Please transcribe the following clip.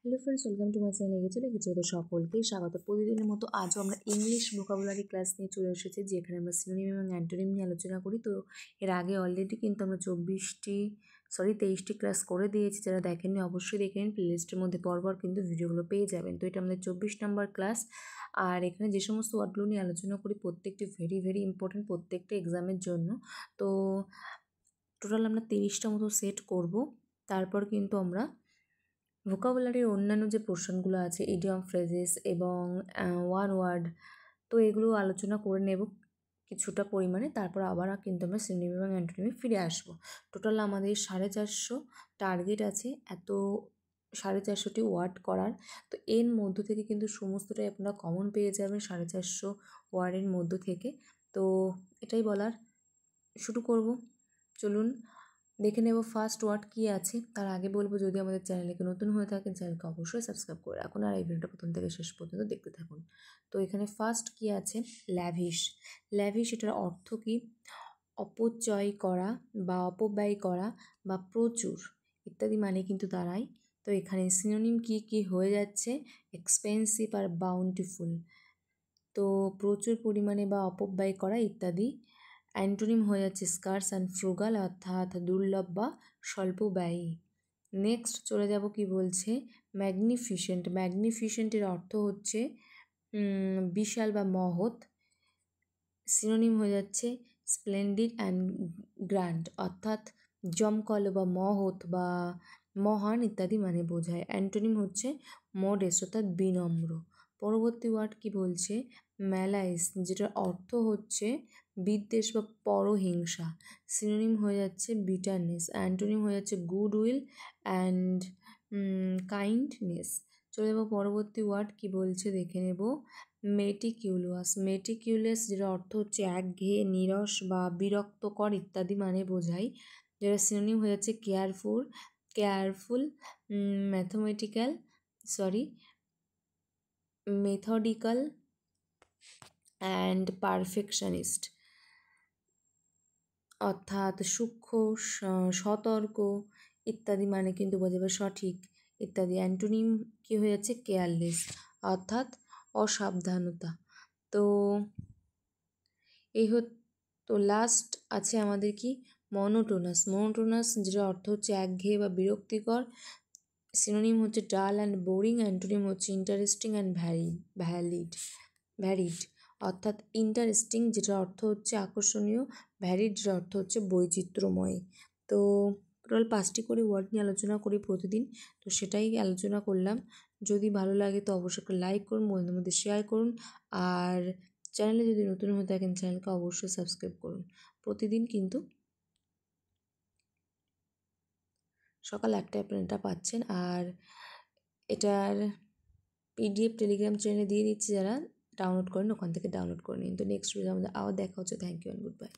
Hello friends, welcome to my channel. এগিয়ে তো সকলকেই স্বাগত। প্রতিদিনের মতো আজও আমরা ইংলিশ ভোকাবুলারি ক্লাস নিয়ে চলে এসেছি, যেখানে আমরা সিনোনিম এবং অ্যান্টোনিম নিয়ে আলোচনা করি। তো এর আগে অলরেডি কিন্তু আমরা 23টি ক্লাস করে দিয়েছি। যারা দেখেননি অবশ্যই দেখে নিন, প্লেলিস্টের মধ্যে পরপর কিন্তু ভিডিওগুলো পেয়ে যাবেন। তো এটা আমাদের 24 নম্বর ক্লাস। আর এখানে যে সমস্ত ওয়ার্ডগুলো নিয়ে আলোচনা করি প্রত্যেকটি ভেরি ভেরি ইম্পর্টেন্ট প্রত্যেকটা এক্সামের জন্য। তো টোটাল আমরা 30টা মতো সেট করব। তারপর কিন্তু আমরা ভোকাবুলারির অন্যান্য যে পোর্শনগুলো আছে, ইডিয়ম, ফ্রেজেস এবং ওয়ান ওয়ার্ড, তো এগুলো আলোচনা করে নেব কিছুটা পরিমাণে। তারপর আবার কিন্তু আমরা সিনোনিম এবং অ্যান্টোনিমে ফিরে আসবো। টোটাল আমাদের 450 টার্গেট আছে, এত 450টি ওয়ার্ড করার। তো এর মধ্য থেকে কিন্তু সমস্তটাই আপনারা কমন পেয়ে যাবেন 450 ওয়ার্ডের মধ্য থেকে। তো এটাই বলার, শুরু করব। চলুন দেখে নেব ফার্স্ট ওয়ার্ড কী আছে। তার আগে বলবো, যদি আমাদের চ্যানেলকে নতুন হয়ে থাকেন চ্যানেলকে অবশ্যই সাবস্ক্রাইব করে রাখুন, আর এই ভিডিওটা প্রথম থেকে শেষ পর্যন্ত দেখতে থাকুন। তো এখানে ফার্স্ট কী আছে, ল্যাভিশ। ল্যাভিশ এটার অর্থ কী? অপচয় করা বা অপব্যয় করা বা প্রচুর ইত্যাদি মানে কিন্তু দাঁড়ায়। তো এখানে সিনোনিম কী কী হয়ে যাচ্ছে, এক্সপেন্সিভ আর বাউন্টিফুল। তো প্রচুর পরিমাণে বা অপব্যয় করা ইত্যাদি। অ্যান্টোনিম হয়ে যাচ্ছে স্কার্স অ্যান্ড ফ্রুগাল, অর্থাৎ দুর্লভ বা স্বল্প ব্যয়ী। নেক্সট চলে যাব, কি বলছে, ম্যাগনিফিসেন্ট। ম্যাগনিফিসেন্টের অর্থ হচ্ছে বিশাল বা মহৎ। সিনোনিম হয়ে যাচ্ছে স্প্লেন্ডিড অ্যান্ড গ্র্যান্ড, অর্থাৎ জমকালো বা মহৎ বা মহান ইত্যাদি মানে বোঝায়। অ্যান্টোনিম হচ্ছে মডেস্ট, অর্থাৎ বিনম্র। পরবর্তী ওয়ার্ড কি বলছে, ম্যালাইস, যেটার অর্থ হচ্ছে বিদ্বেষ বা পরহিংসা। সিনোনিম হয়ে যাচ্ছে বিটারনেস। অ্যান্টোনিম হয়ে যাচ্ছে গুড উইল অ্যান্ড কাইন্ডনেস। চলে যাবো পরবর্তী ওয়ার্ড কি বলছে দেখে নেব, মেটিকিউলাস। মেটিকিউলাস যেটা অর্থ হচ্ছে একঘেয়ে, নিরস বা বিরক্তকর ইত্যাদি মানে বোঝায়। যেটা সিনোনিম হয়ে যাচ্ছে কেয়ারফুল, মেথডিক্যাল অ্যান্ড পারফেকশনিস্ট, অর্থাৎ সূক্ষ্ম, সতর্ক ইত্যাদি মানে কিন্তু বোঝাবে সঠিক ইত্যাদি। অ্যান্টোনিম কি হয়ে যাচ্ছে, কেয়ারলেস, অর্থাৎ অসাবধানতা। তো এই তো লাস্ট আছে আমাদের কি, মনোটোনাস। মনোটোনাস যেটা অর্থ হচ্ছে একঘেয়ে বা বিরক্তিকর। সিনোনিম হচ্ছে ডাল অ্যান্ড বোরিং। অ্যান্টোনিম হচ্ছে ইন্টারেস্টিং অ্যান্ড ভ্যারিড, অর্থাৎ ইন্টারেস্টিং যেটার অর্থ হচ্ছে আকর্ষণীয়, ভ্যারিড যেটার অর্থ হচ্ছে বৈচিত্র্যময়। তো টোটাল 5টি করে ওয়ার্ড নিয়ে আলোচনা করি প্রতিদিন, তো সেটাই আলোচনা করলাম। যদি ভালো লাগে তো অবশ্যই একটা লাইক করুন, বন্ধুদের মধ্যে শেয়ার করুন, আর চ্যানেলে যদি নতুন হয়ে থাকেন চ্যানেলকে অবশ্যই সাবস্ক্রাইব করুন। প্রতিদিন কিন্তু সকাল 8টায় আপনারা এটা পাচ্ছেন, আর এটার পিডিএফ টেলিগ্রাম চ্যানেলে দিয়ে দিচ্ছি, যারা ডাউনলোড করেন ওখান থেকে ডাউনলোড করে নিন। তো নেক্সট ভিডিও আমাদের আবার দেখা হচ্ছে। Thank you and good bye.